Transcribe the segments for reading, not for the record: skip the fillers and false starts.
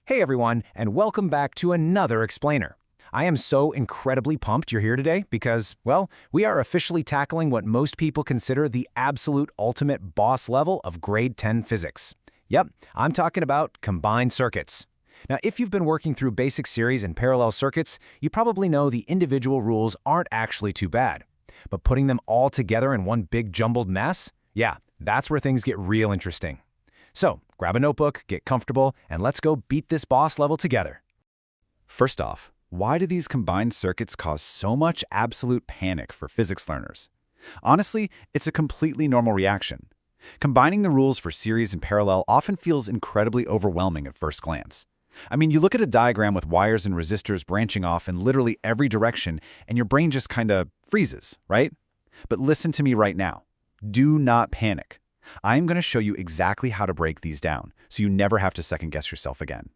Hey everyone, and welcome back to another explainer. I am so incredibly pumped you're here today because, well, we are officially tackling what most people consider the absolute ultimate boss level of grade 10 physics. Yep, I'm talking about combined circuits. Now, if you've been working through basic series and parallel circuits, you probably know the individual rules aren't actually too bad. But putting them all together in one big jumbled mess? Yeah, that's where things get real interesting. So, grab a notebook, get comfortable, and let's go beat this boss level together. First off, why do these combined circuits cause so much absolute panic for physics learners? Honestly, it's a completely normal reaction. Combining the rules for series and parallel often feels incredibly overwhelming at first glance. I mean, you look at a diagram with wires and resistors branching off in literally every direction, and your brain just kinda freezes, right? But listen to me right now. Do not panic. I'm going to show you exactly how to break these down, so you never have to second-guess yourself again.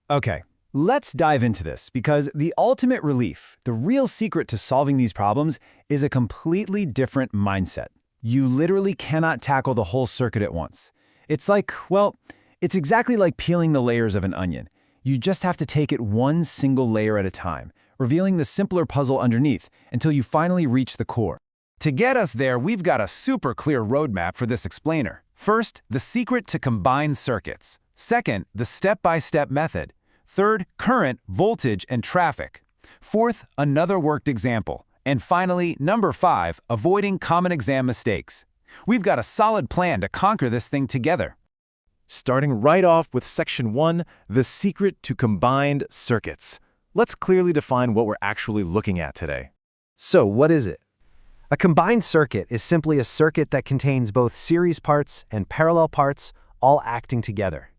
Okay, let's dive into this because the ultimate relief, the real secret to solving these problems, is a completely different mindset. You literally cannot tackle the whole circuit at once. It's exactly like peeling the layers of an onion. You just have to take it one single layer at a time, revealing the simpler puzzle underneath until you finally reach the core. To get us there, we've got a super clear roadmap for this explainer. First, the secret to combined circuits. Second, the step-by-step method. Third, current, voltage, and traffic. Fourth, another worked example. And finally, number 5, avoiding common exam mistakes. We've got a solid plan to conquer this thing together. Starting right off with Section 1, the secret to combined circuits. Let's clearly define what we're actually looking at today. So, what is it? A combined circuit is simply a circuit that contains both series parts and parallel parts all acting together.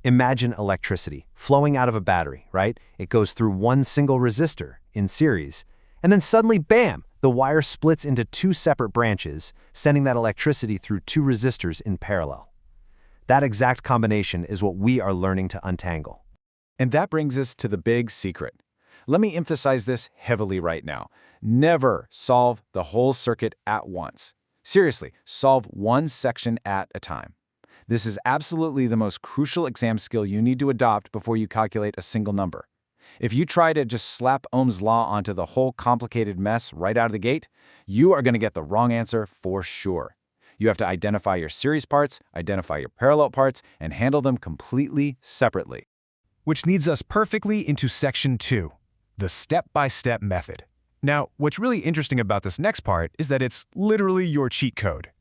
Imagine electricity flowing out of a battery, right? It goes through one single resistor in series, and then suddenly, bam, the wire splits into 2 separate branches, sending that electricity through 2 resistors in parallel. That exact combination is what we are learning to untangle. And that brings us to the big secret. Let me emphasize this heavily right now. Never solve the whole circuit at once. Seriously, solve one section at a time. This is absolutely the most crucial exam skill you need to adopt before you calculate a single number. If you try to just slap Ohm's law onto the whole complicated mess right out of the gate, you are going to get the wrong answer for sure. You have to identify your series parts, identify your parallel parts, and handle them completely separately. Which leads us perfectly into Section 2, the step-by-step method. Now, what's really interesting about this next part is that it's literally your cheat code.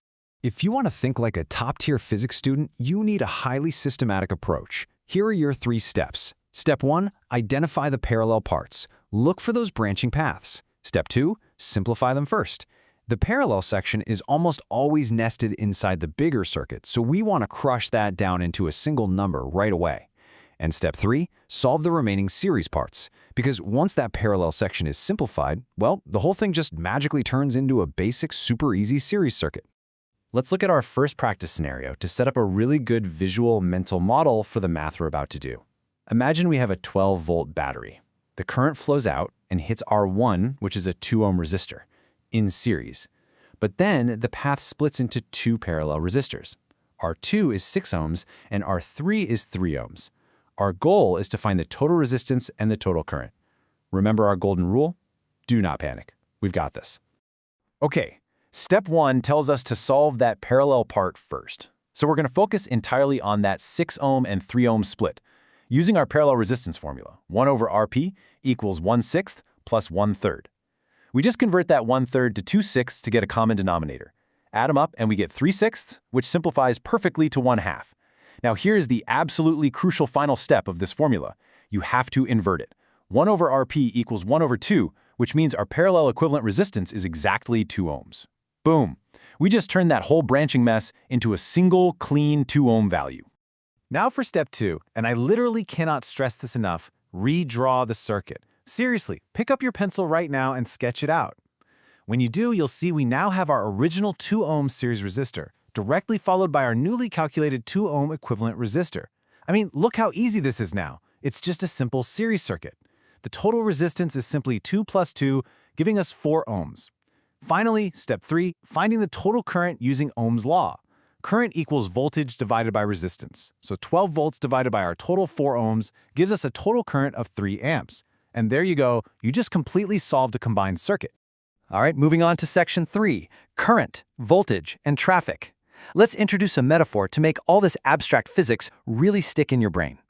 If you want to think like a top-tier physics student, you need a highly systematic approach. Here are your 3 steps. Step 1, identify the parallel parts. Look for those branching paths. Step 2, simplify them first. The parallel section is almost always nested inside the bigger circuit, so we want to crush that down into a single number right away. And step 3, solve the remaining series parts. Because once that parallel section is simplified, well, the whole thing just magically turns into a basic, super easy series circuit. Let's look at our first practice scenario to set up a really good visual mental model for the math we're about to do. Imagine we have a 12-volt battery. The current flows out and hits R1, which is a 2-ohm resistor, in series. But then the path splits into 2 parallel resistors. R2 is 6 ohms and R3 is 3 ohms. Our goal is to find the total resistance and the total current. Remember our golden rule? Do not panic. We've got this. Okay, step 1 tells us to solve that parallel part first. So we're going to focus entirely on that 6 ohm and 3 ohm split. Using our parallel resistance formula, 1 over Rp equals 1/6 plus 1/3. We just convert that 1/3 to 2/6 to get a common denominator. Add them up and we get 3/6, which simplifies perfectly to 1/2. Now here's the absolutely crucial final step of this formula. You have to invert it. 1 over Rp equals 1 over 2, which means our parallel equivalent resistance is exactly 2 ohms. Boom! We just turned that whole branching mess into a single, clean 2 ohm value. Now for step 2, and I literally cannot stress this enough, redraw the circuit. Seriously, pick up your pencil right now and sketch it out. When you do, you'll see we now have our original 2 ohm series resistor, directly followed by our newly calculated 2 ohm equivalent resistor. I mean, look how easy this is now. It's just a simple series circuit. The total resistance is simply 2 plus 2, giving us 4 ohms. Finally, step 3, finding the total current using Ohm's law. current equals voltage divided by resistance. So 12 volts divided by our total 4 ohms gives us a total current of 3 amps. And there you go, you just completely solved a combined circuit. All right, moving on to section 3, current, voltage, and traffic. Let's introduce a metaphor to make all this abstract physics really stick in your brain.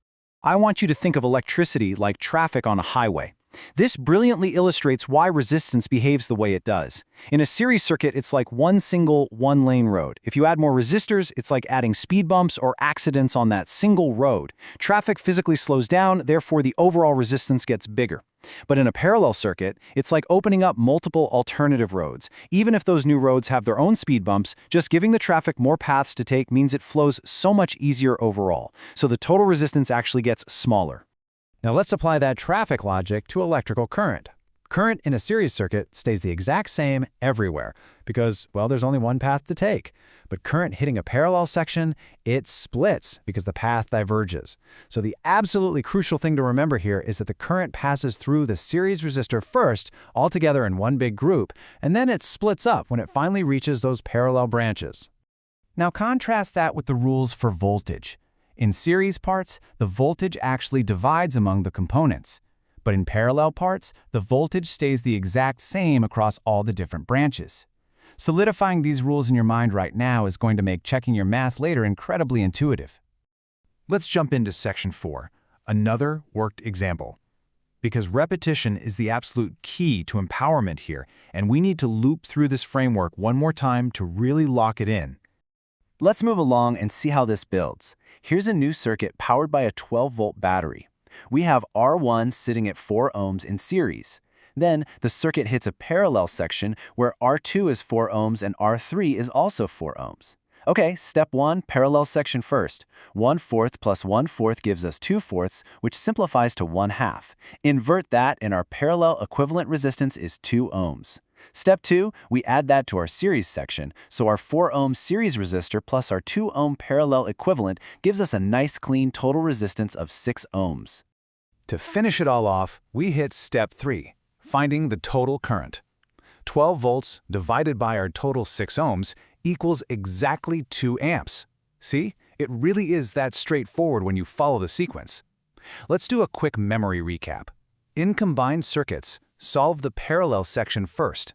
I want you to think of electricity like traffic on a highway. This brilliantly illustrates why resistance behaves the way it does. In a series circuit, it's like one single, one-lane road. If you add more resistors, it's like adding speed bumps or accidents on that single road. Traffic physically slows down, therefore the overall resistance gets bigger. But in a parallel circuit, it's like opening up multiple alternative roads. Even if those new roads have their own speed bumps, just giving the traffic more paths to take means it flows so much easier overall. So the total resistance actually gets smaller. Now let's apply that traffic logic to electrical current. Current in a series circuit stays the exact same everywhere because, well, there's only one path to take. But current hitting a parallel section, it splits because the path diverges. So the absolutely crucial thing to remember here is that the current passes through the series resistor first, all together in one big group, and then it splits up when it finally reaches those parallel branches. Now contrast that with the rules for voltage. In series parts, the voltage actually divides among the components. But in parallel parts, the voltage stays the exact same across all the different branches. Solidifying these rules in your mind right now is going to make checking your math later incredibly intuitive. Let's jump into section 4, another worked example. Because repetition is the absolute key to empowerment here, and we need to loop through this framework one more time to really lock it in. Let's move along and see how this builds. Here's a new circuit powered by a 12-volt battery. We have R1 sitting at 4 ohms in series. Then the circuit hits a parallel section where R2 is 4 ohms and R3 is also 4 ohms. Okay, step 1, parallel section first. 1/4 plus 1/4 gives us 2/4, which simplifies to 1/2. Invert that and our parallel equivalent resistance is 2 ohms. Step 2, we add that to our series section, so our 4 ohm series resistor plus our 2 ohm parallel equivalent gives us a nice clean total resistance of 6 ohms. To finish it all off, we hit step 3, finding the total current. 12 volts divided by our total 6 ohms equals exactly 2 amps. See, it really is that straightforward when you follow the sequence. Let's do a quick memory recap. In combined circuits, solve the parallel section first,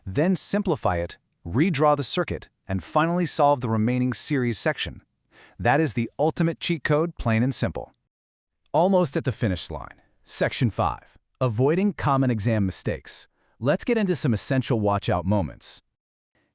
then simplify it, redraw the circuit, and finally solve the remaining series section. That is the ultimate cheat code, plain and simple. Almost at the finish line. Section 5. Avoiding common exam mistakes. Let's get into some essential watch-out moments.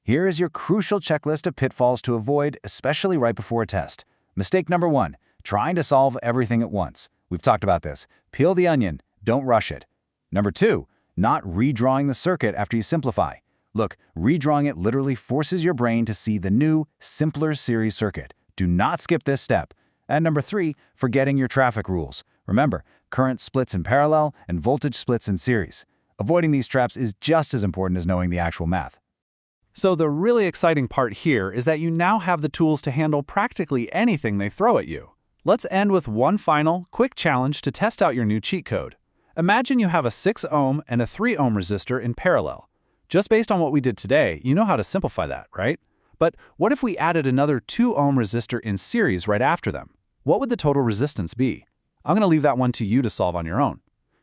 Here is your crucial checklist of pitfalls to avoid, especially right before a test. Mistake number 1, trying to solve everything at once. We've talked about this. Peel the onion, don't rush it. Number 2, not redrawing the circuit after you simplify. Look, redrawing it literally forces your brain to see the new, simpler series circuit. Do not skip this step. And number 3, forgetting your traffic rules. Remember, current splits in parallel and voltage splits in series. Avoiding these traps is just as important as knowing the actual math. So the really exciting part here is that you now have the tools to handle practically anything they throw at you. Let's end with one final, quick challenge to test out your new cheat code. Imagine you have a 6 ohm and a 3 ohm resistor in parallel. Just based on what we did today, you know how to simplify that, right? But what if we added another 2 ohm resistor in series right after them? What would the total resistance be? I'm going to leave that one to you to solve on your own.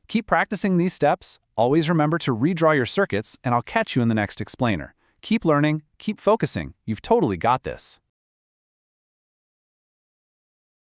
Keep practicing these steps, always remember to redraw your circuits, and I'll catch you in the next explainer. Keep learning, keep focusing, you've totally got this.